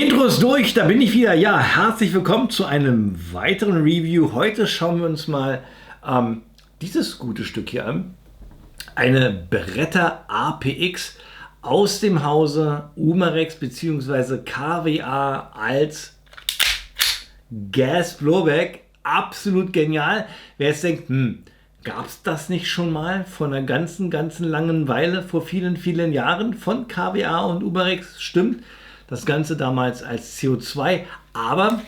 Intro ist durch, da bin ich wieder. Ja, herzlich willkommen zu einem weiteren Review. Heute schauen wir uns mal dieses gute Stück hier an. Eine Beretta APX aus dem Hause Umarex bzw. KWA als Gas Blowback. Absolut genial. Wer jetzt denkt, gab es das nicht schon mal vor einer ganzen langen Weile, vor vielen Jahren von KWA und Umarex? Stimmt. Das Ganze damals als CO2, aber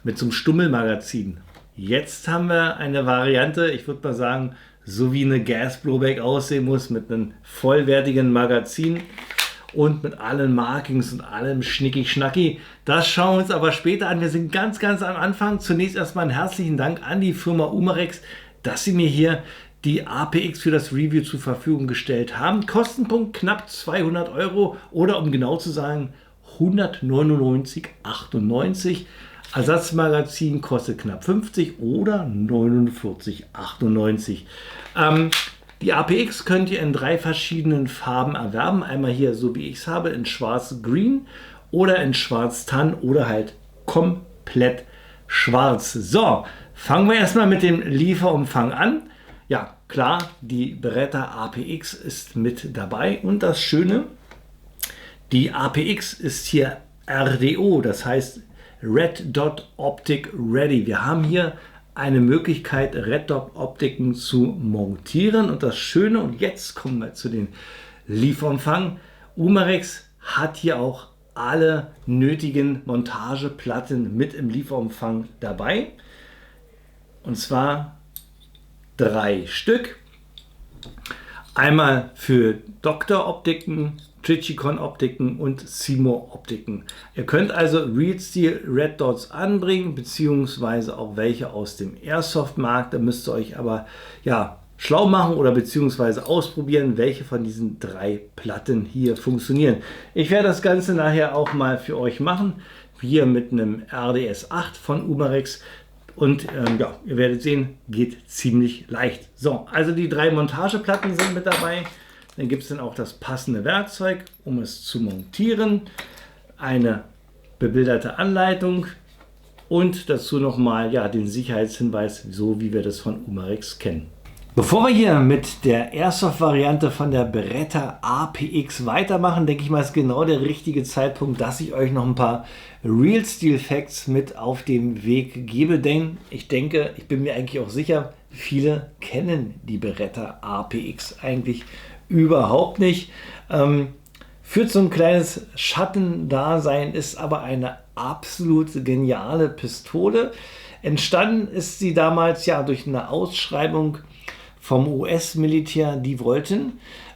mit so einem Stummelmagazin. Jetzt haben wir eine Variante, ich würde mal sagen, so wie eine Gas Blowback aussehen muss, mit einem vollwertigen Magazin und mit allen Markings und allem Schnicki-Schnacki. Das schauen wir uns aber später an. Wir sind ganz am Anfang. Zunächst erstmal einen herzlichen Dank an die Firma Umarex, dass sie mir hier die APX für das Review zur Verfügung gestellt haben. Kostenpunkt knapp 200 € oder um genau zu sagen 199,98 €. Ersatzmagazin kostet knapp 50 oder 49,98 €. Die APX könnt ihr in 3 verschiedenen Farben erwerben. Einmal hier, so wie ich es habe, in schwarz-grün oder in schwarz-tan oder halt komplett schwarz. So, fangen wir erstmal mit dem Lieferumfang an. Ja, klar, die Beretta APX ist mit dabei und das Schöne, die APX ist hier RDO, das heißt Red Dot Optic Ready. Wir haben hier eine Möglichkeit, Red Dot Optiken zu montieren. Und das Schöne, und jetzt kommen wir zu den Lieferumfang, Umarex hat hier auch alle nötigen Montageplatten mit im Lieferumfang dabei. Und zwar 3 Stück. Einmal für Dr. Optiken, Trijicon Optiken und Seymour Optiken. Ihr könnt also Real Steel Red Dots anbringen, beziehungsweise auch welche aus dem Airsoft-Markt. Da müsst ihr euch aber ja schlau machen oder beziehungsweise ausprobieren, welche von diesen 3 Platten hier funktionieren. Ich werde das Ganze nachher auch mal für euch machen, hier mit einem RDS 8 von Umarex. Und ja, ihr werdet sehen, geht ziemlich leicht. So, also die 3 Montageplatten sind mit dabei. Dann gibt es dann auch das passende Werkzeug, um es zu montieren. Eine bebilderte Anleitung und dazu nochmal ja, den Sicherheitshinweis, so wie wir das von Umarex kennen. Bevor wir hier mit der Airsoft-Variante von der Beretta APX weitermachen, denke ich mal, ist genau der richtige Zeitpunkt, dass ich euch noch ein paar Real Steel Facts mit auf den Weg gebe. Denn ich denke, ich bin mir eigentlich auch sicher, viele kennen die Beretta APX eigentlich überhaupt nicht. Führt so ein kleines Schattendasein, ist aber eine absolut geniale Pistole. Entstanden ist sie damals ja durch eine Ausschreibung vom US-Militär. Die wollten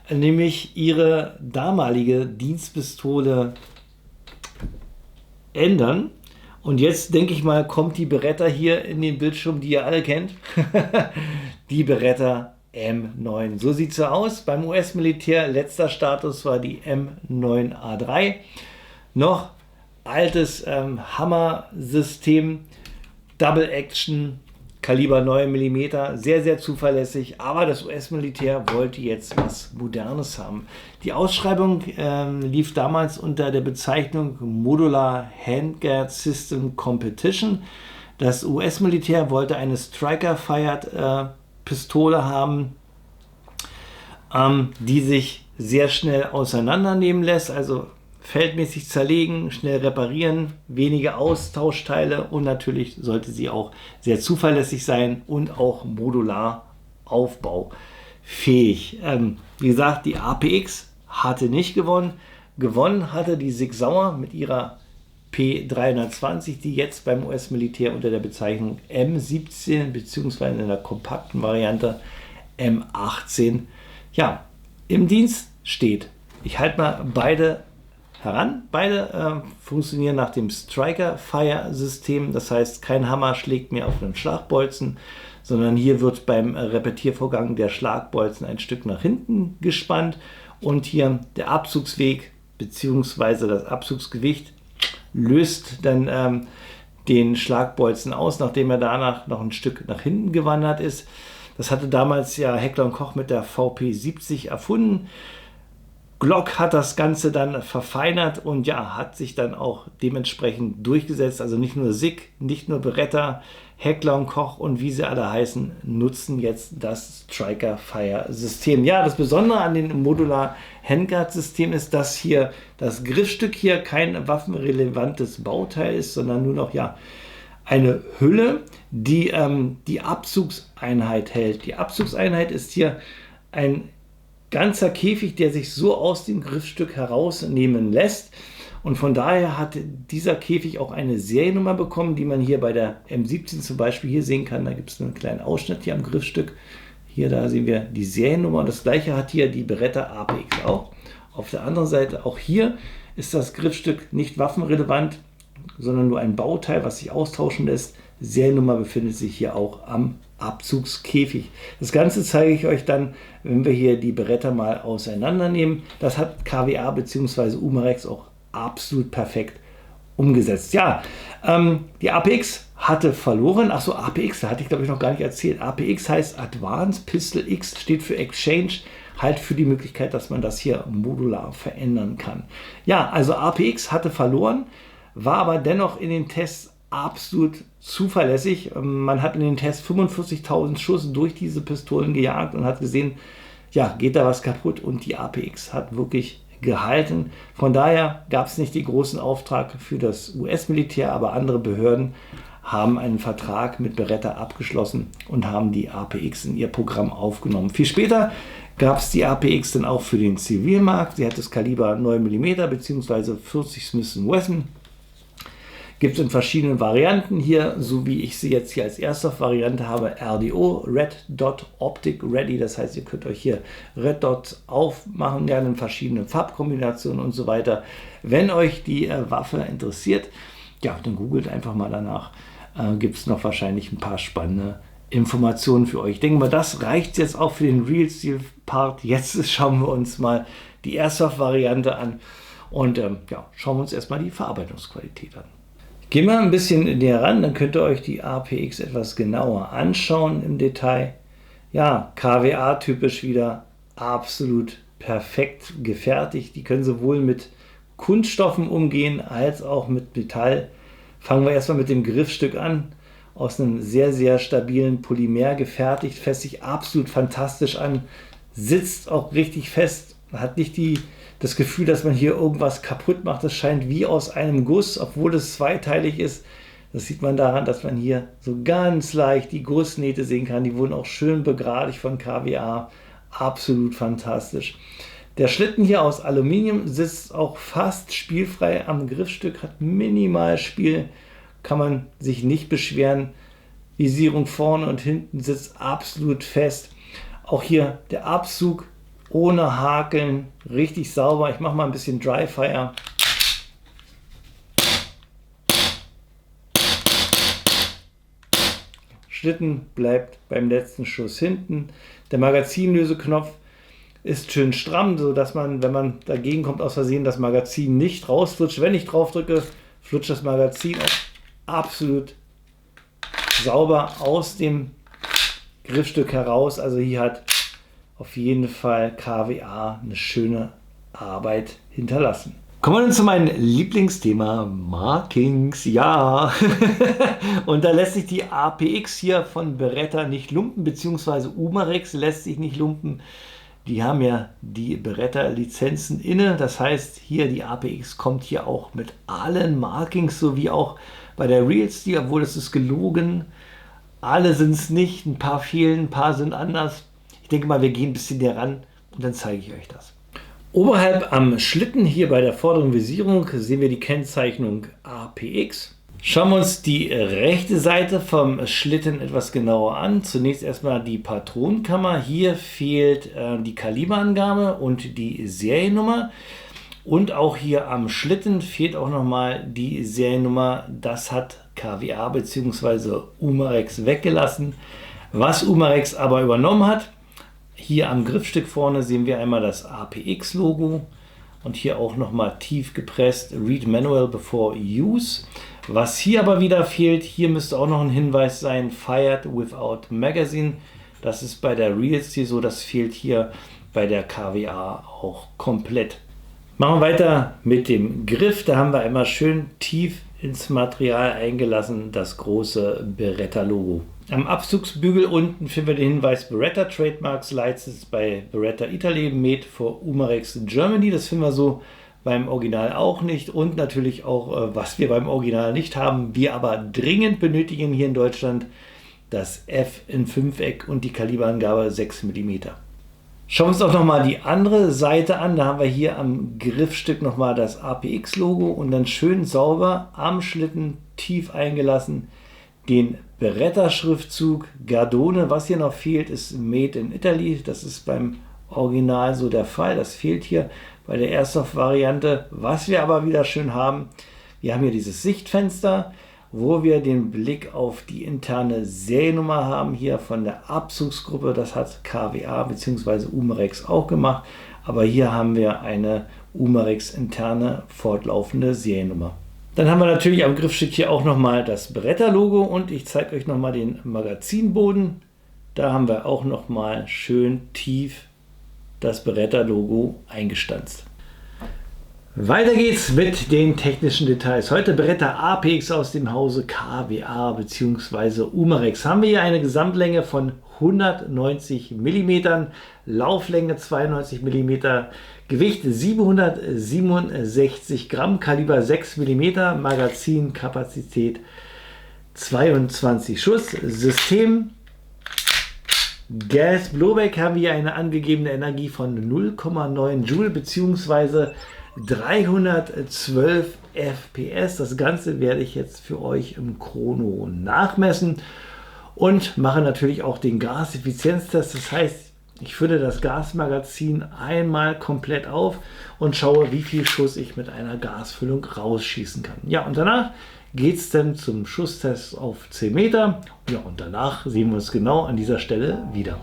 nämlich ihre damalige Dienstpistole ändern. Und jetzt denke ich mal, kommt die Beretta hier in den Bildschirm, die ihr alle kennt. Die Beretta M9. So sieht sie aus. Beim US-Militär, letzter Status war die M9A3. Noch altes Hammer-System, Double Action, Kaliber 9 mm, sehr zuverlässig, aber das US-Militär wollte jetzt was Modernes haben. Die Ausschreibung lief damals unter der Bezeichnung Modular Handguard System Competition. Das US-Militär wollte eine Striker-Fired Pistole haben, die sich sehr schnell auseinandernehmen lässt, also feldmäßig zerlegen, schnell reparieren, wenige Austauschteile und natürlich sollte sie auch sehr zuverlässig sein und auch modular aufbaufähig. Wie gesagt, die APX hatte nicht gewonnen. Gewonnen hatte die Sig Sauer mit ihrer P320, die jetzt beim US-Militär unter der Bezeichnung M17 bzw. in der kompakten Variante M18 ja, im Dienst steht. Ich halte mal beide heran. Beide funktionieren nach dem Striker-Fire-System. Das heißt, kein Hammer schlägt mehr auf einen Schlagbolzen, sondern hier wird beim Repetiervorgang der Schlagbolzen ein Stück nach hinten gespannt und hier der Abzugsweg bzw. das Abzugsgewicht löst dann den Schlagbolzen aus, nachdem er danach noch ein Stück nach hinten gewandert ist. Das hatte damals ja Heckler & Koch mit der VP70 erfunden. Glock hat das Ganze dann verfeinert und ja, hat sich dann auch dementsprechend durchgesetzt. Also nicht nur SICK, nicht nur Beretta, Heckler und Koch und wie sie alle heißen, nutzen jetzt das Striker Fire System. Ja, das Besondere an dem Modular Handguard System ist, dass hier das Griffstück hier kein waffenrelevantes Bauteil ist, sondern nur noch ja eine Hülle, die die Abzugseinheit hält. Die Abzugseinheit ist hier ein ganzer Käfig, der sich so aus dem Griffstück herausnehmen lässt. Und von daher hat dieser Käfig auch eine Seriennummer bekommen, die man hier bei der M17 zum Beispiel hier sehen kann. Da gibt es einen kleinen Ausschnitt hier am Griffstück. Hier, da sehen wir die Seriennummer. Das gleiche hat hier die Beretta APX auch. Auf der anderen Seite, auch hier ist das Griffstück nicht waffenrelevant, sondern nur ein Bauteil, was sich austauschen lässt. Seriennummer befindet sich hier auch am Abzugskäfig. Das Ganze zeige ich euch dann, wenn wir hier die Beretta mal auseinandernehmen. Das hat KWA bzw. Umarex auch absolut perfekt umgesetzt. Ja, die APX hatte verloren. Achso, APX, da hatte ich glaube ich noch gar nicht erzählt. APX heißt Advanced Pistol X, steht für Exchange, halt für die Möglichkeit, dass man das hier modular verändern kann. Ja, also APX hatte verloren, war aber dennoch in den Tests absolut zuverlässig. Man hat in den Tests 45.000 Schuss durch diese Pistolen gejagt und hat gesehen, ja, geht da was kaputt, und die APX hat wirklich gehalten. Von daher gab es nicht den großen Auftrag für das US-Militär, aber andere Behörden haben einen Vertrag mit Beretta abgeschlossen und haben die APX in ihr Programm aufgenommen. Viel später gab es die APX dann auch für den Zivilmarkt. Sie hat das Kaliber 9 mm bzw. 40 Smith & Wesson. Gibt es in verschiedenen Varianten hier, so wie ich sie jetzt hier als Airsoft-Variante habe, RDO, Red Dot Optic Ready. Das heißt, ihr könnt euch hier Red Dots aufmachen, gerne in verschiedenen Farbkombinationen und so weiter. Wenn euch die Waffe interessiert, ja, dann googelt einfach mal danach. Gibt es noch wahrscheinlich ein paar spannende Informationen für euch. Ich denke mal, das reicht jetzt auch für den Real Steel Part. Jetzt schauen wir uns mal die Airsoft-Variante an und ja, schauen wir uns erstmal die Verarbeitungsqualität an. Gehen wir ein bisschen näher ran, dann könnt ihr euch die APX etwas genauer anschauen im Detail. Ja, KWA-typisch wieder absolut perfekt gefertigt. Die können sowohl mit Kunststoffen umgehen als auch mit Metall. Fangen wir erstmal mit dem Griffstück an. Aus einem sehr, sehr stabilen Polymer gefertigt, fässt sich absolut fantastisch an, sitzt auch richtig fest, hat nicht das Gefühl, dass man hier irgendwas kaputt macht. Das scheint wie aus einem Guss, obwohl es zweiteilig ist. Das sieht man daran, dass man hier so ganz leicht die Gussnähte sehen kann. Die wurden auch schön begradigt von KWA. Absolut fantastisch. Der Schlitten hier aus Aluminium sitzt auch fast spielfrei am Griffstück, hat minimal Spiel, kann man sich nicht beschweren. Visierung vorne und hinten sitzt absolut fest. Auch hier der Abzug ohne Hakeln, richtig sauber. Ich mache mal ein bisschen Dry Fire. Schlitten bleibt beim letzten Schuss hinten. Der Magazinlöseknopf ist schön stramm, sodass man, wenn man dagegen kommt, aus Versehen das Magazin nicht rausflutscht. Wenn ich drauf drücke, flutscht das Magazin auch absolut sauber aus dem Griffstück heraus. Also hier hat auf jeden Fall KWA eine schöne Arbeit hinterlassen. Kommen wir nun zu meinem Lieblingsthema, Markings. Ja, und da lässt sich die APX hier von Beretta nicht lumpen, beziehungsweise Umarex lässt sich nicht lumpen. Die haben ja die Beretta-Lizenzen inne. Das heißt, hier die APX kommt hier auch mit allen Markings, so wie auch bei der Real Steel, obwohl das ist gelogen. Alle sind es nicht, ein paar fehlen, ein paar sind anders. Ich denke mal, wir gehen ein bisschen näher ran und dann zeige ich euch das. Oberhalb am Schlitten hier bei der vorderen Visierung sehen wir die Kennzeichnung APX. Schauen wir uns die rechte Seite vom Schlitten etwas genauer an. Zunächst erstmal die Patronenkammer. Hier fehlt die Kaliberangabe und die Seriennummer. Und auch hier am Schlitten fehlt auch nochmal die Seriennummer. Das hat KWA bzw. Umarex weggelassen. Was Umarex aber übernommen hat, hier am Griffstück vorne sehen wir einmal das APX-Logo und hier auch nochmal tief gepresst Read Manual Before Use. Was hier aber wieder fehlt, hier müsste auch noch ein Hinweis sein, Fired Without Magazine. Das ist bei der Real Steel so, das fehlt hier bei der KWA auch komplett. Machen wir weiter mit dem Griff. Da haben wir einmal schön tief ins Material eingelassen das große Beretta-Logo. Am Abzugsbügel unten finden wir den Hinweis Beretta Trademarks License bei Beretta Italy, made for Umarex Germany. Das finden wir so beim Original auch nicht. Und natürlich auch, was wir beim Original nicht haben, wir aber dringend benötigen hier in Deutschland, das F in 5-Eck und die Kaliberangabe 6 mm. Schauen wir uns auch nochmal die andere Seite an. Da haben wir hier am Griffstück nochmal das APX-Logo und dann schön sauber am Schlitten tief eingelassen den Beretta-Schriftzug Gardone. Was hier noch fehlt, ist Made in Italy. Das ist beim Original so der Fall. Das fehlt hier bei der Airsoft-Variante. Was wir aber wieder schön haben, wir haben hier dieses Sichtfenster, wo wir den Blick auf die interne Seriennummer haben, hier von der Abzugsgruppe. Das hat KWA bzw. Umarex auch gemacht, aber hier haben wir eine Umarex interne fortlaufende Seriennummer. Dann haben wir natürlich am Griffstück hier auch nochmal das Beretta-Logo und ich zeige euch nochmal den Magazinboden. Da haben wir auch nochmal schön tief das Beretta-Logo eingestanzt. Weiter geht's mit den technischen Details. Heute Beretta APX aus dem Hause KWA bzw. Umarex. Haben wir hier eine Gesamtlänge von 190 mm, Lauflänge 92 mm, Gewicht 767 Gramm, Kaliber 6 mm, Magazinkapazität 22 Schuss, System Gas Blowback haben wir eine angegebene Energie von 0,9 Joule bzw. 312 FPS. Das Ganze werde ich jetzt für euch im Chrono nachmessen und mache natürlich auch den Gaseffizienztest. Das heißt, ich fülle das Gasmagazin einmal komplett auf und schaue, wie viel Schuss ich mit einer Gasfüllung rausschießen kann. Ja, und danach geht es dann zum Schusstest auf 10 Meter. Ja, und danach sehen wir uns genau an dieser Stelle wieder.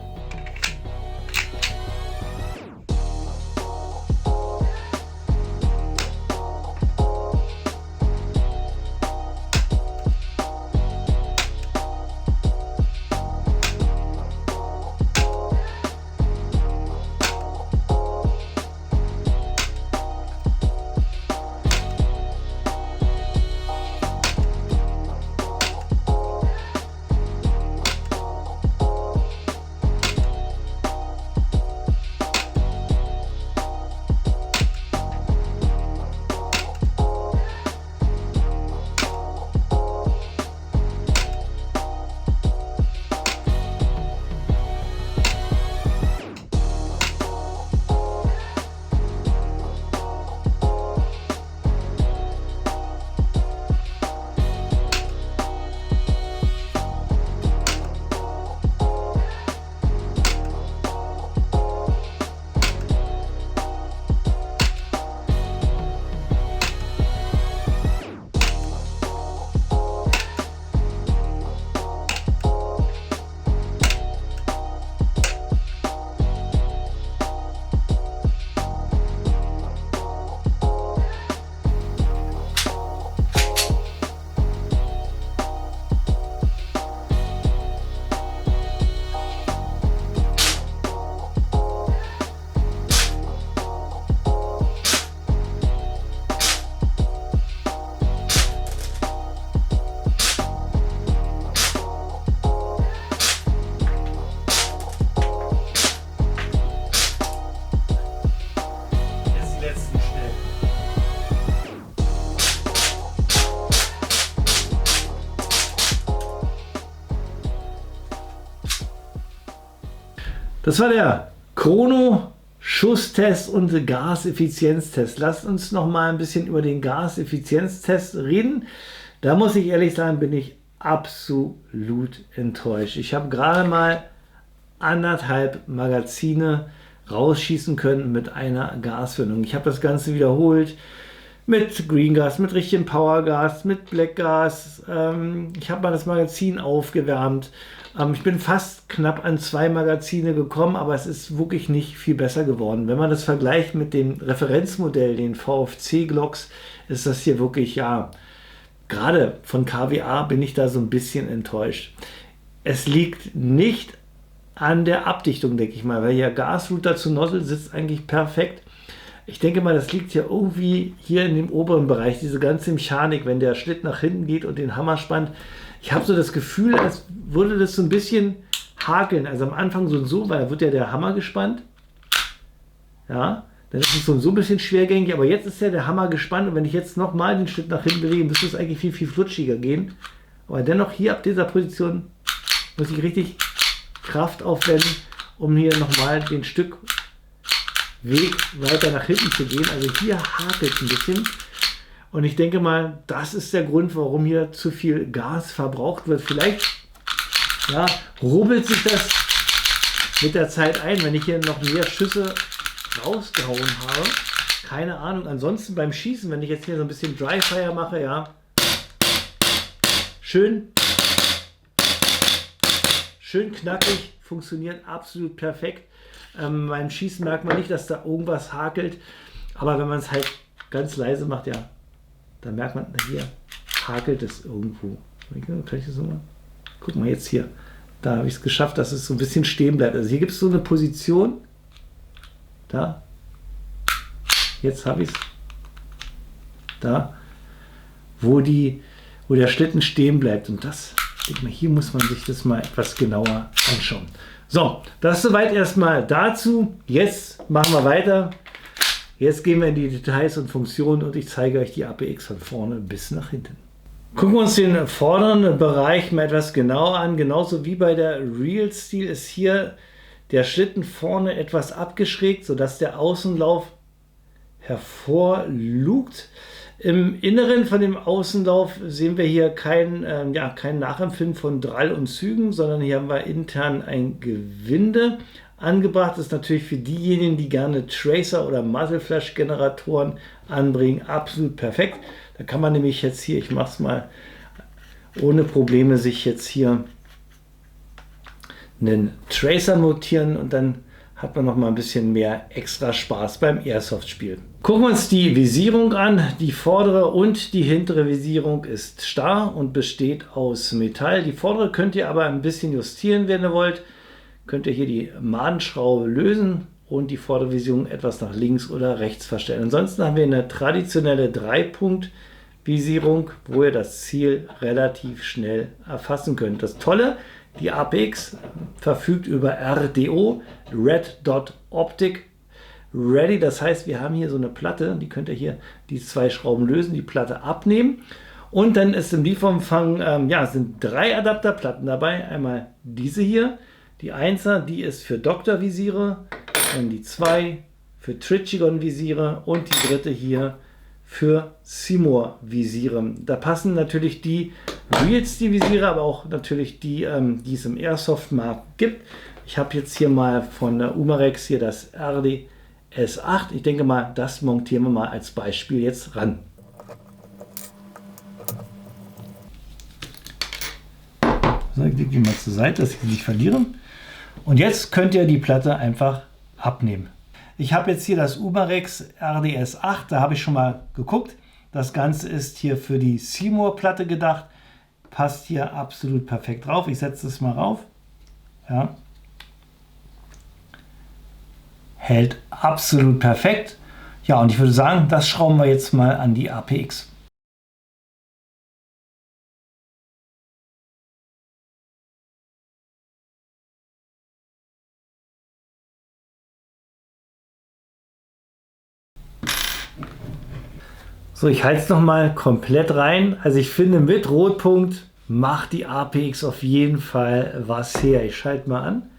Das war der Chrono-Schusstest und Gaseffizienztest. Lasst uns noch mal ein bisschen über den Gaseffizienztest reden. Da muss ich ehrlich sagen, bin ich absolut enttäuscht. Ich habe gerade mal 1,5 Magazine rausschießen können mit einer Gasfüllung. Ich habe das Ganze wiederholt mit Green Gas, mit richtigem Powergas, mit Black Gas. Ich habe mal das Magazin aufgewärmt. Ich bin fast knapp an 2 Magazine gekommen, aber es ist wirklich nicht viel besser geworden. Wenn man das vergleicht mit dem Referenzmodell, den VFC Glocks, ist das hier wirklich, ja, gerade von KWA bin ich da so ein bisschen enttäuscht. Es liegt nicht an der Abdichtung, denke ich mal, weil hier Gasrouter zu Nozzle sitzt eigentlich perfekt. Ich denke mal, das liegt ja irgendwie hier in dem oberen Bereich, diese ganze Mechanik, wenn der Schlitt nach hinten geht und den Hammer spannt. Ich habe so das Gefühl, als würde das so ein bisschen hakeln. Also am Anfang so und so, weil da wird ja der Hammer gespannt. Ja, dann ist es so ein bisschen schwergängig, aber jetzt ist ja der Hammer gespannt und wenn ich jetzt nochmal den Schlitt nach hinten bewege, müsste es eigentlich viel, viel flutschiger gehen. Aber dennoch hier ab dieser Position muss ich richtig Kraft aufwenden, um hier nochmal den Stück Weg weiter nach hinten zu gehen. Also hier hakelt es ein bisschen. Und ich denke mal, das ist der Grund, warum hier zu viel Gas verbraucht wird. Vielleicht ja, rubbelt sich das mit der Zeit ein, wenn ich hier noch mehr Schüsse rausgehauen habe. Keine Ahnung. Ansonsten beim Schießen, wenn ich jetzt hier so ein bisschen Dry Fire mache, ja, schön knackig, funktioniert absolut perfekt. Beim Schießen merkt man nicht, dass da irgendwas hakelt, aber wenn man es halt ganz leise macht, ja, dann merkt man, hier hakelt es irgendwo. Kann ich das nochmal? Guck mal jetzt hier, da habe ich es geschafft, dass es so ein bisschen stehen bleibt. Also hier gibt es so eine Position, da, jetzt habe ich es, da, wo der Schlitten stehen bleibt und das, denke mal, hier muss man sich das mal etwas genauer anschauen. So, das soweit erstmal dazu. Jetzt machen wir weiter. Jetzt gehen wir in die Details und Funktionen und ich zeige euch die APX von vorne bis nach hinten. Gucken wir uns den vorderen Bereich mal etwas genauer an. Genauso wie bei der Real Steel ist hier der Schlitten vorne etwas abgeschrägt, sodass der Außenlauf hervorlugt. Im Inneren von dem Außenlauf sehen wir hier kein Nachempfinden von Drall und Zügen, sondern hier haben wir intern ein Gewinde angebracht. Das ist natürlich für diejenigen, die gerne Tracer oder Muzzle Flash Generatoren anbringen, absolut perfekt. Da kann man nämlich jetzt hier, ich mache es mal ohne Probleme, sich jetzt hier einen Tracer notieren und dann hat man noch mal ein bisschen mehr extra Spaß beim Airsoft-Spiel. Gucken wir uns die Visierung an. Die vordere und die hintere Visierung ist starr und besteht aus Metall. Die vordere könnt ihr aber ein bisschen justieren, wenn ihr wollt. Könnt ihr hier die Madenschraube lösen und die vordere Visierung etwas nach links oder rechts verstellen. Ansonsten haben wir eine traditionelle 3-Punkt-Visierung, wo ihr das Ziel relativ schnell erfassen könnt. Das Tolle: die APX verfügt über RDO, Red Dot Optic Ready. Das heißt, wir haben hier so eine Platte, die könnt ihr hier die 2 Schrauben lösen, die Platte abnehmen. Und dann ist im Lieferumfang, sind 3 Adapterplatten dabei. Einmal diese hier, die 1er, die ist für Doktor-Visiere, dann die 2 für Trichigon-Visiere und die dritte hier für Seymour-Visiere. Da passen natürlich die Real Steel Visiere, aber auch natürlich die, die es im Airsoft-Markt gibt. Ich habe jetzt hier mal von der Umarex hier das RDS8. Ich denke mal, das montieren wir mal als Beispiel jetzt ran. So, ich lege die mal zur Seite, dass ich sie nicht verliere. Und jetzt könnt ihr die Platte einfach abnehmen. Ich habe jetzt hier das Umarex RDS8, da habe ich schon mal geguckt. Das Ganze ist hier für die Seymour-Platte gedacht. Passt hier absolut perfekt drauf. Ich setze es mal rauf. Ja. Hält absolut perfekt. Ja, und ich würde sagen, das schrauben wir jetzt mal an die APX. So, ich halte es nochmal komplett rein. Also ich finde, mit Rotpunkt macht die APX auf jeden Fall was her. Ich schalte mal an.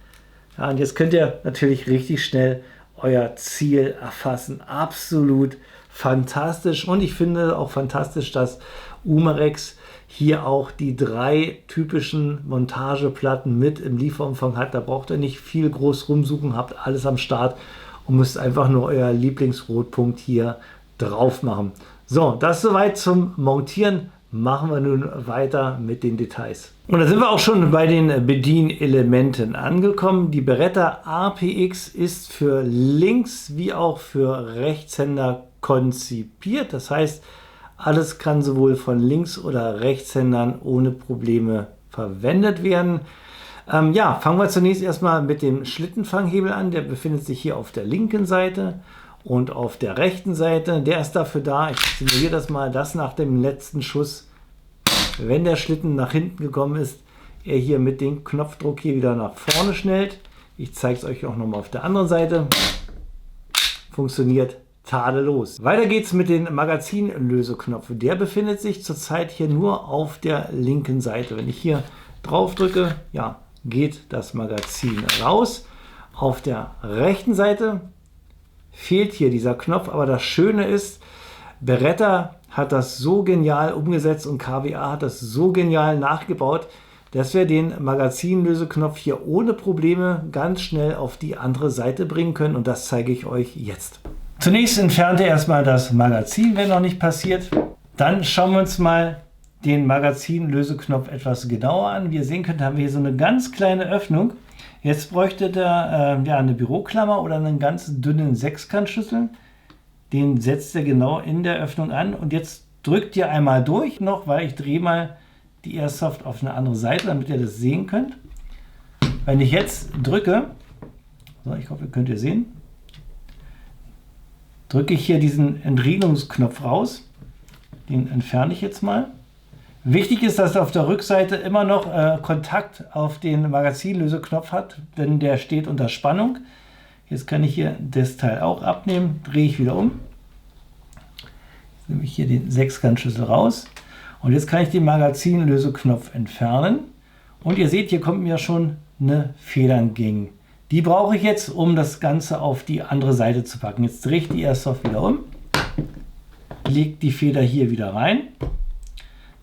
Ja, und jetzt könnt ihr natürlich richtig schnell euer Ziel erfassen. Absolut fantastisch. Und ich finde auch fantastisch, dass Umarex hier auch die 3 typischen Montageplatten mit im Lieferumfang hat. Da braucht ihr nicht viel groß rumsuchen, habt alles am Start und müsst einfach nur euer Lieblingsrotpunkt hier drauf machen. So, das soweit zum Montieren. Machen wir nun weiter mit den Details. Und da sind wir auch schon bei den Bedienelementen angekommen. Die Beretta APX ist für Links- wie auch für Rechtshänder konzipiert. Das heißt, alles kann sowohl von Links- oder Rechtshändern ohne Probleme verwendet werden. Ja, fangen wir zunächst erstmal mit dem Schlittenfanghebel an. Der befindet sich hier auf der linken Seite und auf der rechten Seite. Der ist dafür da, ich simuliere das mal, dass nach dem letzten Schuss, wenn der Schlitten nach hinten gekommen ist, er hier mit dem Knopfdruck hier wieder nach vorne schnellt. Ich zeige es euch auch nochmal auf der anderen Seite. Funktioniert tadellos. Weiter geht's mit dem Magazinlöseknopf. Der befindet sich zurzeit hier nur auf der linken Seite. Wenn ich hier drauf drücke, ja, geht das Magazin raus. Auf der rechten Seite fehlt hier dieser Knopf, aber das Schöne ist, Beretta hat das so genial umgesetzt und KWA hat das so genial nachgebaut, dass wir den Magazinlöseknopf hier ohne Probleme ganz schnell auf die andere Seite bringen können und das zeige ich euch jetzt. Zunächst entfernt ihr erstmal das Magazin, wenn noch nicht passiert. Dann schauen wir uns mal den Magazinlöseknopf etwas genauer an. Wie ihr sehen könnt, haben wir hier so eine ganz kleine Öffnung. Jetzt bräuchte der ja, eine Büroklammer oder einen ganz dünnen Sechskantschlüssel. Den setzt ihr genau in der Öffnung an und jetzt drückt ihr einmal durch noch, weil ich drehe mal die Airsoft auf eine andere Seite, damit ihr das sehen könnt. Wenn ich jetzt drücke, so, ich hoffe, könnt ihr sehen, drücke ich hier diesen Entriegelungsknopf raus. Den entferne ich jetzt mal. Wichtig ist, dass er auf der Rückseite immer noch Kontakt auf den Magazinlöseknopf hat, denn der steht unter Spannung. Jetzt kann ich hier das Teil auch abnehmen, drehe ich wieder um. Jetzt nehme ich hier den Sechskantschlüssel raus und jetzt kann ich den Magazinlöseknopf entfernen. Und ihr seht, hier kommt mir schon eine Feder entgegen. Die brauche ich jetzt, um das Ganze auf die andere Seite zu packen. Jetzt drehe ich die Airsoft wieder um, lege die Feder hier wieder rein.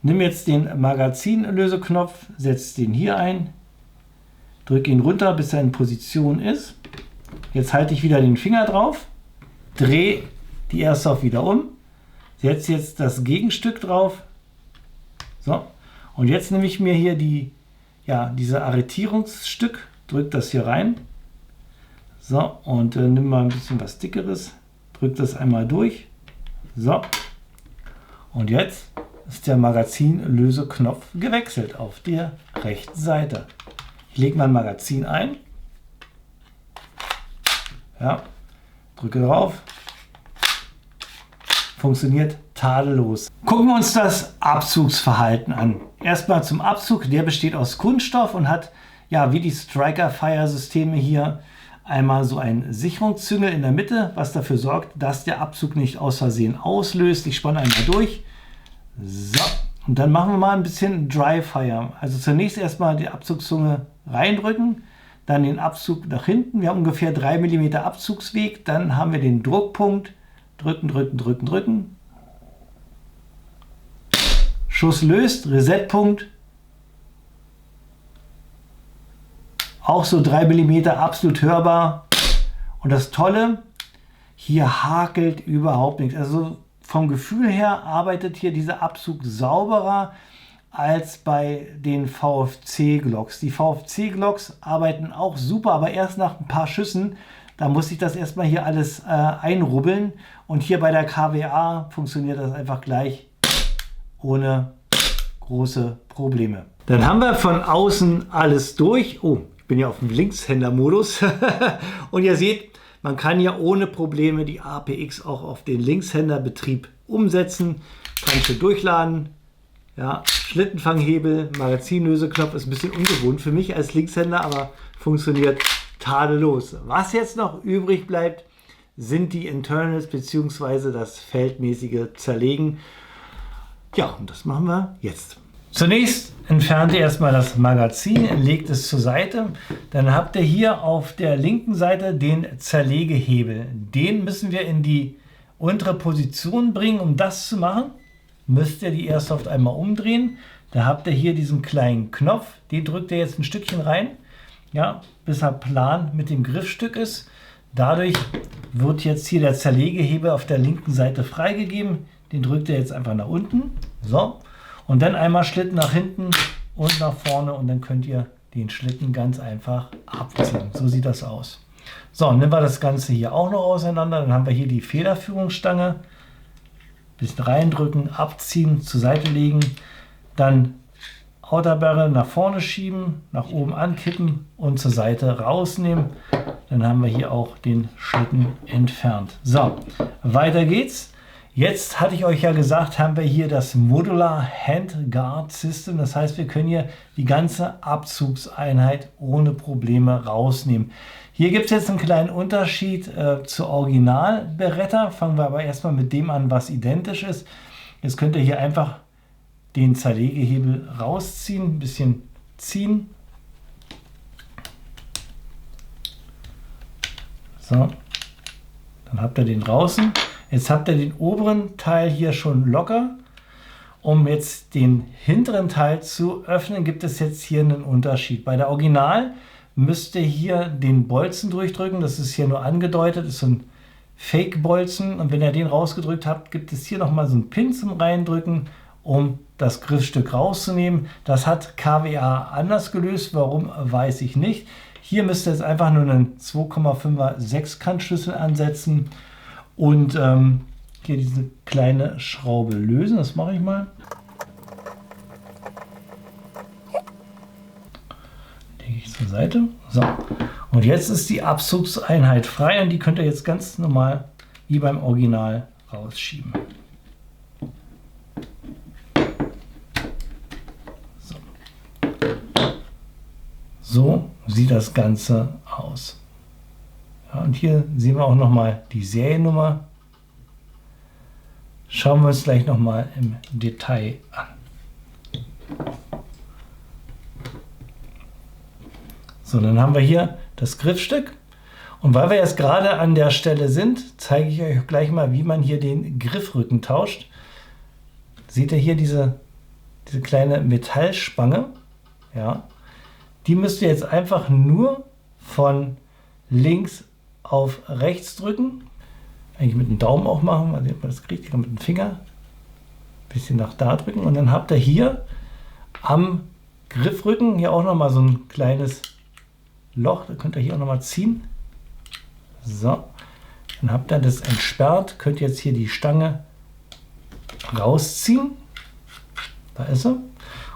Nimm jetzt den Magazinlöseknopf, setze den hier ein, drücke ihn runter, bis er in Position ist. Jetzt halte ich wieder den Finger drauf, drehe die Airsoft wieder um, setze jetzt das Gegenstück drauf. So, und jetzt nehme ich mir hier diese Arretierungsstück, drücke das hier rein. So, und nimm mal ein bisschen was Dickeres, drücke das einmal durch. So, und jetzt ist der Magazinlöseknopf gewechselt auf der rechten Seite. Ich lege mein Magazin ein, ja, drücke drauf, funktioniert tadellos. Gucken wir uns das Abzugsverhalten an. Erstmal zum Abzug, der besteht aus Kunststoff und hat, ja, wie die Striker-Fire-Systeme hier, einmal so ein Sicherungszüngel in der Mitte, was dafür sorgt, dass der Abzug nicht aus Versehen auslöst. Ich spanne einmal durch. So, und dann machen wir mal ein bisschen Dry Fire. Also zunächst erstmal die Abzugszunge reindrücken, dann den Abzug nach hinten. Wir haben ungefähr 3 mm Abzugsweg. Dann haben wir den Druckpunkt. Drücken, drücken, drücken, drücken. Schuss löst, Resetpunkt. Auch so 3 mm absolut hörbar. Und das Tolle, hier hakelt überhaupt nichts. Also vom Gefühl her arbeitet hier dieser Abzug sauberer als bei den VFC-Glocks. Die VFC-Glocks arbeiten auch super, aber erst nach ein paar Schüssen. Da muss ich das erstmal hier alles einrubbeln. Und hier bei der KWA funktioniert das einfach gleich ohne große Probleme. Dann haben wir von außen alles durch. Oh, ich bin ja auf dem Linkshänder-Modus. Und ihr seht, man kann ja ohne Probleme die APX auch auf den Linkshänderbetrieb umsetzen. Kannst du durchladen. Ja, Schlittenfanghebel, Magazinlöseknopf ist ein bisschen ungewohnt für mich als Linkshänder, aber funktioniert tadellos. Was jetzt noch übrig bleibt, sind die Internals bzw. das feldmäßige Zerlegen. Ja, und das machen wir jetzt. Zunächst entfernt ihr erstmal das Magazin, legt es zur Seite. Dann habt ihr hier auf der linken Seite den Zerlegehebel. Den müssen wir in die untere Position bringen. Um das zu machen, müsst ihr die Airsoft einmal umdrehen. Da habt ihr hier diesen kleinen Knopf. Den drückt ihr jetzt ein Stückchen rein, ja, bis er plan mit dem Griffstück ist. Dadurch wird jetzt hier der Zerlegehebel auf der linken Seite freigegeben. Den drückt ihr jetzt einfach nach unten. So. Und dann einmal Schlitten nach hinten und nach vorne und dann könnt ihr den Schlitten ganz einfach abziehen. So sieht das aus. So, und nehmen wir das Ganze hier auch noch auseinander. Dann haben wir hier die Federführungsstange. Bisschen reindrücken, abziehen, zur Seite legen. Dann Outer Barrel nach vorne schieben, nach oben ankippen und zur Seite rausnehmen. Dann haben wir hier auch den Schlitten entfernt. So, weiter geht's. Jetzt hatte ich euch ja gesagt, haben wir hier das Modular Handguard System. Das heißt, wir können hier die ganze Abzugseinheit ohne Probleme rausnehmen. Hier gibt es jetzt einen kleinen Unterschied zur Original Beretta. Fangen wir aber erstmal mit dem an, was identisch ist. Jetzt könnt ihr hier einfach den Zerlegehebel rausziehen, ein bisschen ziehen. So, dann habt ihr den draußen. Jetzt habt ihr den oberen Teil hier schon locker. Um jetzt den hinteren Teil zu öffnen, gibt es jetzt hier einen Unterschied. Bei der Original müsst ihr hier den Bolzen durchdrücken. Das ist hier nur angedeutet, das ist so ein Fake-Bolzen. Und wenn ihr den rausgedrückt habt, gibt es hier nochmal so einen Pin zum Reindrücken, um das Griffstück rauszunehmen. Das hat KWA anders gelöst. Warum, weiß ich nicht. Hier müsst ihr jetzt einfach nur einen 2,5er Sechskantschlüssel ansetzen und hier diese kleine Schraube lösen. Das mache ich mal. Lege ich zur Seite. So. Und jetzt ist die Abzugseinheit frei und die könnt ihr jetzt ganz normal wie beim Original rausschieben. So sieht das Ganze aus. Ja, und hier sehen wir auch nochmal die Seriennummer. Schauen wir uns gleich nochmal im Detail an. So, dann haben wir hier das Griffstück. Und weil wir jetzt gerade an der Stelle sind, zeige ich euch gleich mal, wie man hier den Griffrücken tauscht. Seht ihr hier diese kleine Metallspange? Ja. Die müsst ihr jetzt einfach nur von links auf rechts drücken. Eigentlich mit dem Daumen auch machen, mal sehen, ob man das kriegt. Ich kann mit dem Finger ein bisschen nach da drücken. Und dann habt ihr hier am Griffrücken hier auch nochmal so ein kleines Loch. Da könnt ihr hier auch nochmal ziehen. So, dann habt ihr das entsperrt. Könnt ihr jetzt hier die Stange rausziehen. Da ist sie.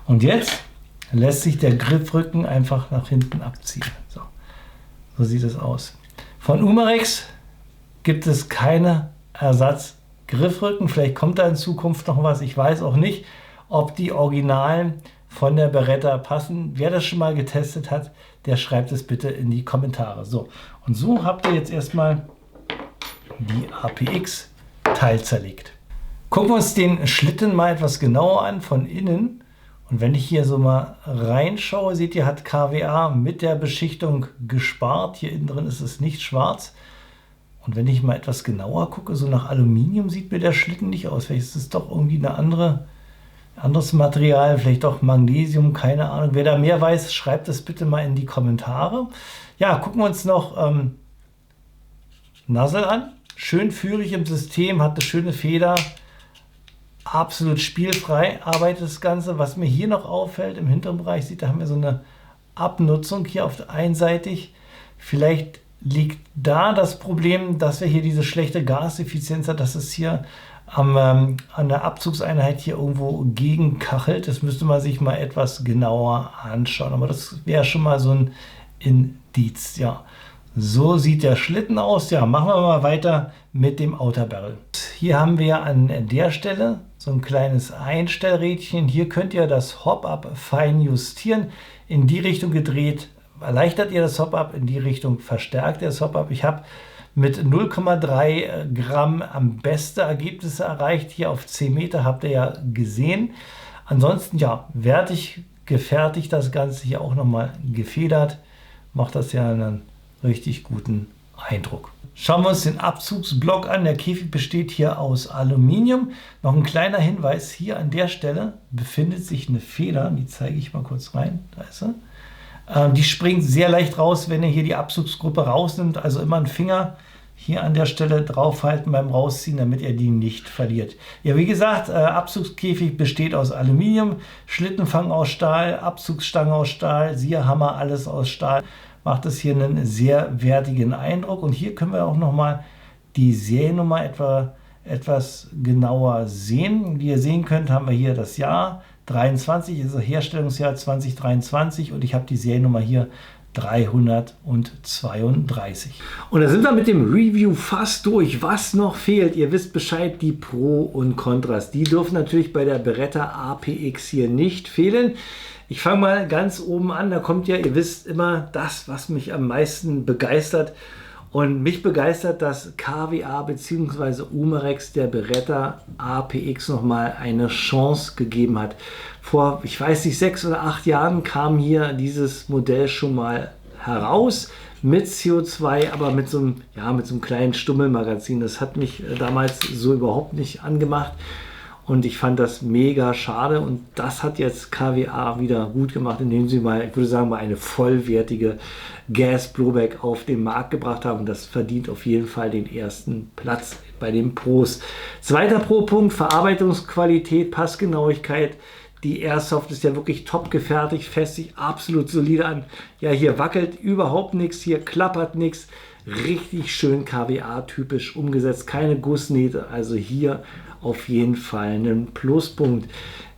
Und jetzt lässt sich der Griffrücken einfach nach hinten abziehen. So sieht es aus. Von Umarex gibt es keine Ersatzgriffrücken. Vielleicht kommt da in Zukunft noch was. Ich weiß auch nicht, ob die Originalen von der Beretta passen. Wer das schon mal getestet hat, der schreibt es bitte in die Kommentare. So, und so habt ihr jetzt erstmal die APX teilzerlegt. Gucken wir uns den Schlitten mal etwas genauer an von innen. Und wenn ich hier so mal reinschaue, seht ihr, hat KWA mit der Beschichtung gespart. Hier innen drin ist es nicht schwarz. Und wenn ich mal etwas genauer gucke, so nach Aluminium sieht mir der Schlitten nicht aus. Vielleicht ist es doch irgendwie eine anderes Material, vielleicht doch Magnesium, keine Ahnung. Wer da mehr weiß, schreibt das bitte mal in die Kommentare. Ja, gucken wir uns noch Nozzle an. Schön führig im System, hat eine schöne Feder. Absolut spielfrei arbeitet das Ganze. Was mir hier noch auffällt, im hinteren Bereich, da haben wir so eine Abnutzung hier auf der einseitig. Vielleicht liegt da das Problem, dass wir hier diese schlechte Gaseffizienz haben, dass es hier an der Abzugseinheit hier irgendwo gegenkachelt. Das müsste man sich mal etwas genauer anschauen. Aber das wäre schon mal so ein Indiz. Ja, so sieht der Schlitten aus. Ja, machen wir mal weiter mit dem Outer Barrel. Hier haben wir an der Stelle so ein kleines Einstellrädchen. Hier könnt ihr das Hop-Up fein justieren. In die Richtung gedreht erleichtert ihr das Hop-Up, in die Richtung verstärkt ihr das Hop-Up. Ich habe mit 0,3 Gramm am besten Ergebnisse erreicht. Hier auf 10 Meter habt ihr ja gesehen. Ansonsten ja, wertig gefertigt das Ganze, hier auch nochmal gefedert. Macht das ja einen richtig guten Eindruck. Schauen wir uns den Abzugsblock an. Der Käfig besteht hier aus Aluminium. Noch ein kleiner Hinweis, hier an der Stelle befindet sich eine Feder. Die zeige ich mal kurz rein. Da ist sie. Die springt sehr leicht raus, wenn ihr hier die Abzugsgruppe rausnimmt. Also immer einen Finger hier an der Stelle draufhalten beim Rausziehen, damit ihr die nicht verliert. Ja, wie gesagt, Abzugskäfig besteht aus Aluminium, Schlittenfang aus Stahl, Abzugsstange aus Stahl, Sierhammer, alles aus Stahl. Macht es hier einen sehr wertigen Eindruck. Und hier können wir auch nochmal die Seriennummer etwas genauer sehen. Wie ihr sehen könnt, haben wir hier das Jahr, 23, also Herstellungsjahr 2023 und ich habe die Seriennummer hier 332. Und da sind wir mit dem Review fast durch. Was noch fehlt, ihr wisst Bescheid, die Pro und Kontras. Die dürfen natürlich bei der Beretta APX hier nicht fehlen. Ich fange mal ganz oben an, da kommt ja, ihr wisst immer, das, was mich am meisten begeistert. Und mich begeistert, dass KWA bzw. Umarex der Beretta APX nochmal eine Chance gegeben hat. Vor, ich weiß nicht, 6 oder 8 Jahren kam hier dieses Modell schon mal heraus mit CO2, aber mit so einem, ja, mit so einem kleinen Stummelmagazin. Das hat mich damals so überhaupt nicht angemacht. Und ich fand das mega schade und das hat jetzt KWA wieder gut gemacht, indem sie mal, ich würde sagen, mal eine vollwertige Gas Blowback auf den Markt gebracht haben. Und das verdient auf jeden Fall den ersten Platz bei den Pros. Zweiter Pro-Punkt, Verarbeitungsqualität, Passgenauigkeit. Die Airsoft ist ja wirklich top gefertigt, fässt sich absolut solide an. Ja, hier wackelt überhaupt nichts, hier klappert nichts. Richtig schön KWA-typisch umgesetzt, keine Gussnähte, also hier auf jeden Fall einen Pluspunkt.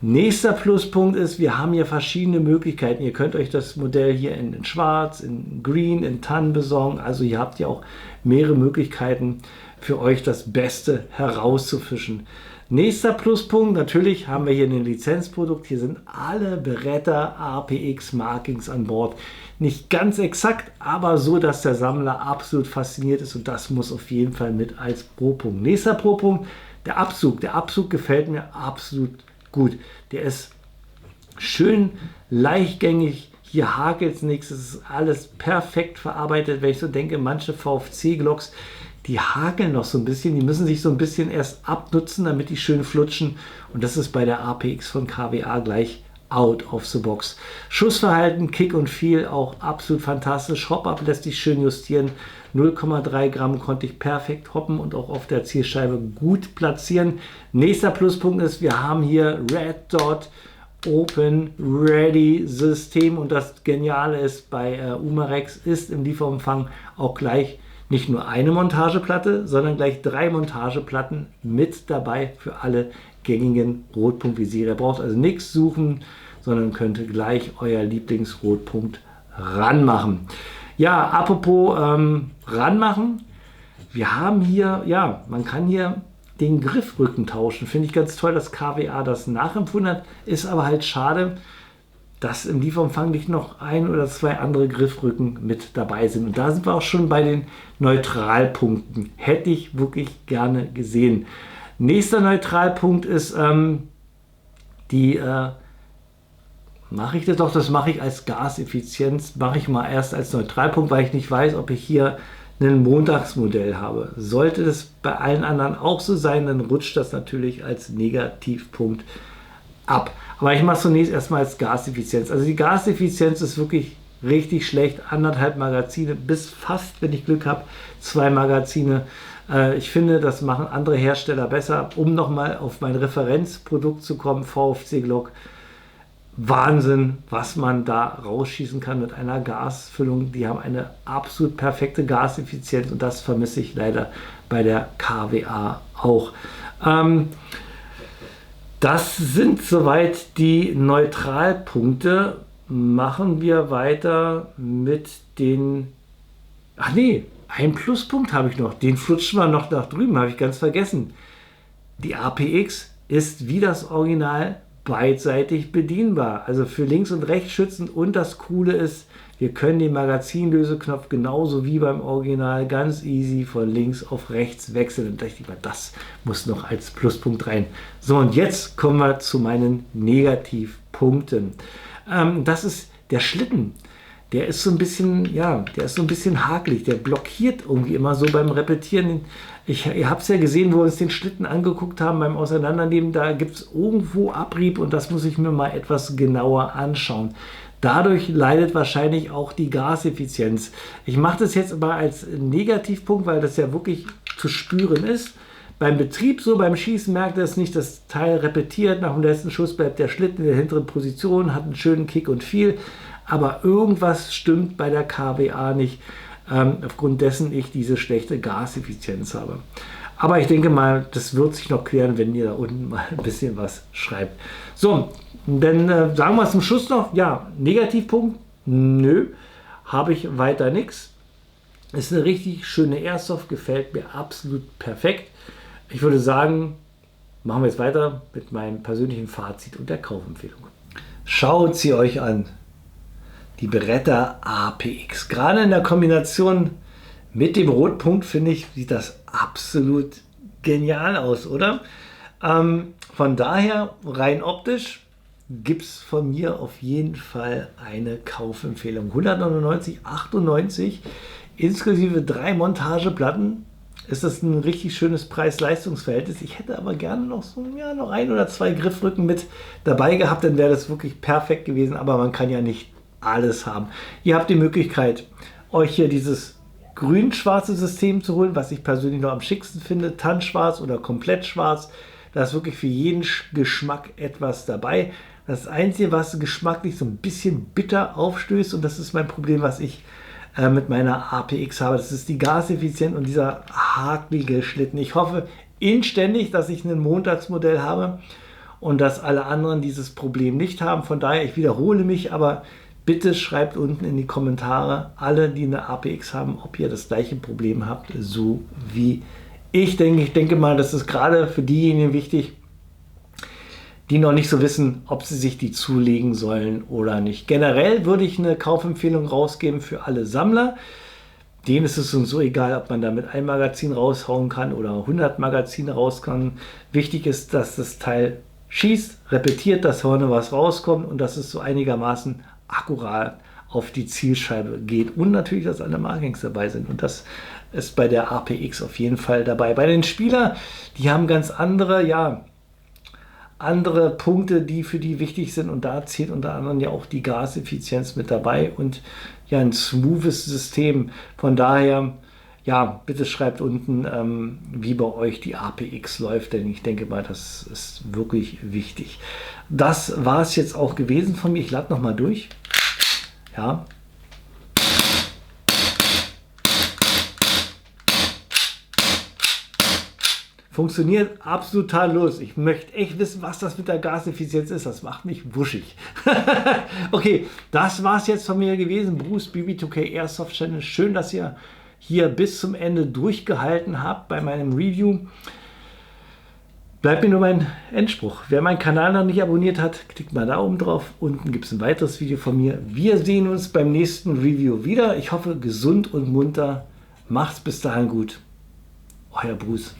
Nächster Pluspunkt ist, wir haben hier verschiedene Möglichkeiten. Ihr könnt euch das Modell hier in Schwarz, in Green, in Tan besorgen. Also ihr habt ja auch mehrere Möglichkeiten für euch das Beste herauszufischen. Nächster Pluspunkt, natürlich haben wir hier ein Lizenzprodukt. Hier sind alle Beretta APX Markings an Bord. Nicht ganz exakt, aber so, dass der Sammler absolut fasziniert ist und das muss auf jeden Fall mit als Pro-Punkt. Nächster Pro-Punkt, der Abzug. Der Abzug gefällt mir absolut gut. Der ist schön leichtgängig. Hier hakelt es nichts. Es ist alles perfekt verarbeitet. Wenn ich so denke, manche VFC-Glocks, die hakeln noch so ein bisschen. Die müssen sich so ein bisschen erst abnutzen, damit die schön flutschen. Und das ist bei der APX von KWA gleich out of the box. Schussverhalten, Kick und Feel auch absolut fantastisch. Hop-Up lässt sich schön justieren. 0,3 Gramm konnte ich perfekt hoppen und auch auf der Zielscheibe gut platzieren. Nächster Pluspunkt ist, wir haben hier Red Dot Open Ready System und das Geniale ist, bei Umarex ist im Lieferumfang auch gleich nicht nur eine Montageplatte, sondern gleich 3 Montageplatten mit dabei für alle gängigen Rotpunktvisiere. Ihr braucht also nichts suchen, sondern könnt gleich euer Lieblingsrotpunkt ranmachen. Ja, apropos ranmachen, wir haben hier, ja, man kann hier den Griffrücken tauschen. Finde ich ganz toll, dass KWA das nachempfunden hat. Ist aber halt schade, dass im Lieferumfang nicht noch 1 oder 2 andere Griffrücken mit dabei sind. Und da sind wir auch schon bei den Neutralpunkten. Hätte ich wirklich gerne gesehen. Nächster Neutralpunkt ist mache ich das doch, das mache ich als Gaseffizienz, mache ich mal erst als Neutralpunkt, weil ich nicht weiß, ob ich hier ein Montagsmodell habe. Sollte das bei allen anderen auch so sein, dann rutscht das natürlich als Negativpunkt ab. Aber ich mache zunächst erstmal als Gaseffizienz. Also die Gaseffizienz ist wirklich richtig schlecht. 1,5 Magazine bis fast, wenn ich Glück habe, 2 Magazine. Ich finde, das machen andere Hersteller besser. Um nochmal auf mein Referenzprodukt zu kommen, VFC Glock. Wahnsinn, was man da rausschießen kann mit einer Gasfüllung. Die haben eine absolut perfekte Gaseffizienz und das vermisse ich leider bei der KWA auch. Das sind soweit die Neutralpunkte. Machen wir weiter mit den... Ach nee, einen Pluspunkt habe ich noch. Den flutschen wir noch nach drüben, habe ich ganz vergessen. Die APX ist wie das Original beidseitig bedienbar. Also für links und rechts schützend und das Coole ist, wir können den Magazinlöseknopf genauso wie beim Original ganz easy von links auf rechts wechseln. Und ich denke, das muss noch als Pluspunkt rein. So, und jetzt kommen wir zu meinen Negativpunkten. Das ist der Schlitten. Der ist so ein bisschen, ja, der ist so ein bisschen hakelig. Der blockiert irgendwie immer so beim Repetieren. Ihr habt es ja gesehen, wo wir uns den Schlitten angeguckt haben beim Auseinandernehmen. Da gibt es irgendwo Abrieb und das muss ich mir mal etwas genauer anschauen. Dadurch leidet wahrscheinlich auch die Gaseffizienz. Ich mache das jetzt aber als Negativpunkt, weil das ja wirklich zu spüren ist. Beim Betrieb, so beim Schießen, merkt ihr es nicht, das Teil repetiert. Nach dem letzten Schuss bleibt der Schlitten in der hinteren Position, hat einen schönen Kick und Feel. Aber irgendwas stimmt bei der KWA nicht, aufgrund dessen ich diese schlechte Gaseffizienz habe. Aber ich denke mal, das wird sich noch klären, wenn ihr da unten mal ein bisschen was schreibt. So, dann sagen wir zum Schluss noch, ja, Negativpunkt, nö, habe ich weiter nichts. Ist eine richtig schöne Airsoft, gefällt mir absolut perfekt. Ich würde sagen, machen wir jetzt weiter mit meinem persönlichen Fazit und der Kaufempfehlung. Schaut sie euch an, die Beretta APX. Gerade in der Kombination mit dem Rotpunkt, finde ich, sieht das absolut genial aus, oder? Von daher, rein optisch, gibt es von mir auf jeden Fall eine Kaufempfehlung. 199,98 inklusive 3 Montageplatten. Ist das ein richtig schönes Preis-Leistungs-Verhältnis. Ich hätte aber gerne noch so noch 1 oder 2 Griffrücken mit dabei gehabt, dann wäre das wirklich perfekt gewesen. Aber man kann ja nicht alles haben. Ihr habt die Möglichkeit, euch hier dieses grün-schwarze System zu holen, was ich persönlich noch am schicksten finde. Tannschwarz oder komplett schwarz. Da ist wirklich für jeden Geschmack etwas dabei. Das Einzige, was geschmacklich so ein bisschen bitter aufstößt, und das ist mein Problem, was ich mit meiner APX habe, das ist die Gaseffizienz und dieser hakelige Schlitten. Ich hoffe inständig, dass ich ein Montagsmodell habe und dass alle anderen dieses Problem nicht haben. Von daher, ich wiederhole mich, aber bitte schreibt unten in die Kommentare, alle, die eine APX haben, ob ihr das gleiche Problem habt, so wie ich denke mal, das ist gerade für diejenigen wichtig, die noch nicht so wissen, ob sie sich die zulegen sollen oder nicht. Generell würde ich eine Kaufempfehlung rausgeben für alle Sammler. Denen ist es so egal, ob man damit ein Magazin raushauen kann oder 100 Magazine raus kann. Wichtig ist, dass das Teil schießt, repetiert, dass vorne was rauskommt und dass es so einigermaßen akkurat auf die Zielscheibe geht. Und natürlich, dass alle Markings dabei sind. Und das ist bei der APX auf jeden Fall dabei. Bei den Spielern, die haben ganz andere Punkte, die für die wichtig sind, und da zählt unter anderem ja auch die Gaseffizienz mit dabei und ja ein smoothes System. Von daher, ja, bitte schreibt unten, wie bei euch die APX läuft, denn ich denke mal, das ist wirklich wichtig. Das war es jetzt auch gewesen von mir. Ich lade noch mal durch. Ja. Funktioniert absolut tadellos. Ich möchte echt wissen, was das mit der Gaseffizienz ist. Das macht mich wuschig. Okay, das war es jetzt von mir gewesen. Bruce BB2K Airsoft Channel. Schön, dass ihr hier bis zum Ende durchgehalten habt bei meinem Review. Bleibt mir nur mein Endspruch. Wer meinen Kanal noch nicht abonniert hat, klickt mal da oben drauf. Unten gibt es ein weiteres Video von mir. Wir sehen uns beim nächsten Review wieder. Ich hoffe, gesund und munter. Macht's bis dahin gut. Euer Bruce.